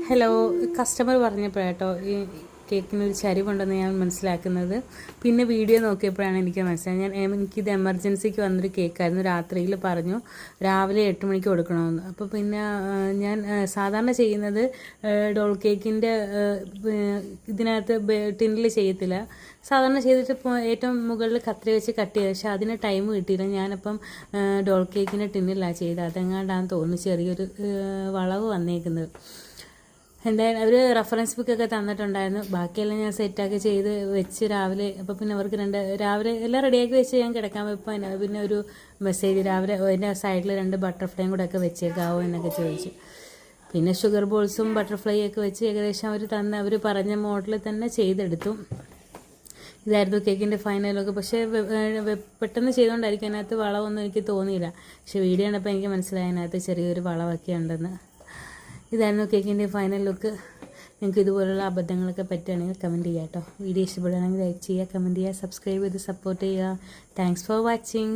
Hello, customer പറഞ്ഞപ്പോഴാട്ടോ ഈ കേക്കിനൊരു ചരിവുണ്ടെന്ന് ഞാൻ മനസ്സിലാക്കുന്നത്. പിന്നെ വീഡിയോ നോക്കിയപ്പോഴാണ് എനിക്ക് മനസ്സിലായത്. എനിക്കിത് എമർജൻസിക്ക് വന്നൊരു കേക്കായിരുന്നു. രാത്രിയിൽ പറഞ്ഞു രാവിലെ 8 മണിക്ക് കൊടുക്കണമെന്ന്. അപ്പോൾ പിന്നെ ഞാൻ സാധാരണ ചെയ്യുന്നത് ഡോൾ കേക്കിൻ്റെ ഇതിനകത്ത് ടിന്നിൽ ചെയ്യത്തില്ല. സാധാരണ ചെയ്തിട്ട് ഏറ്റവും മുകളിൽ കത്രി വെച്ച് കട്ട് ചെയ്ത്, പക്ഷേ അതിന് ടൈം കിട്ടിയില്ല. ഞാനപ്പം ഡോൾ കേക്കിൻ്റെ ടിന്നിലാണ് ചെയ്തത്. അതെങ്ങാണ്ടാന്ന് തോന്നുന്നു ചെറിയൊരു വളവ് വന്നേക്കുന്നത്. എന്തായാലും അവർ റെഫറൻസ് ബുക്കൊക്കെ തന്നിട്ടുണ്ടായിരുന്നു. ബാക്കിയെല്ലാം ഞാൻ സെറ്റാക്കി ചെയ്ത് വെച്ച് രാവിലെ. അപ്പോൾ പിന്നെ അവർക്ക് രാവിലെ എല്ലാം റെഡിയാക്കി വെച്ച് ഞാൻ കിടക്കാൻ വെപ്പോൾ പിന്നെ ഒരു മെസ്സേജ് രാവിലെ അതിൻ്റെ സൈഡിൽ 2 ബട്ടർഫ്ലൈയും കൂടെ ഒക്കെ വെച്ചേക്കാവോ എന്നൊക്കെ ചോദിച്ചു. പിന്നെ ഷുഗർ ബോൾസും ബട്ടർഫ്ലൈ ഒക്കെ വെച്ച് ഏകദേശം അവർ പറഞ്ഞ മോഡലിൽ തന്നെ ചെയ്തെടുത്തു. ഇതായിരുന്നു കേക്കിൻ്റെ ഫൈനലൊക്കെ. പക്ഷേ പെട്ടെന്ന് ചെയ്തുകൊണ്ടായിരിക്കും അതിനകത്ത് വളവൊന്നും എനിക്ക് തോന്നിയില്ല. പക്ഷേ വീഡിയോ കണ്ടപ്പോൾ എനിക്ക് മനസ്സിലായി അതിനകത്ത് ചെറിയൊരു വളവൊക്കെ ഉണ്ടെന്ന്. ഇതായിരുന്നു കേക്കിൻ്റെ ഫൈനൽ ലുക്ക്. നിങ്ങൾക്ക് ഇതുപോലുള്ള അബദ്ധങ്ങളൊക്കെ പറ്റുകയാണെങ്കിൽ കമൻറ്റ് ചെയ്യുക കേട്ടോ. വീഡിയോ ഇഷ്ടപ്പെടുകയാണെങ്കിൽ ലൈക്ക് ചെയ്യുക, കമൻറ്റ് ചെയ്യുക, സബ്സ്ക്രൈബ് ചെയ്ത് സപ്പോർട്ട് ചെയ്യുക. Thanks for watching.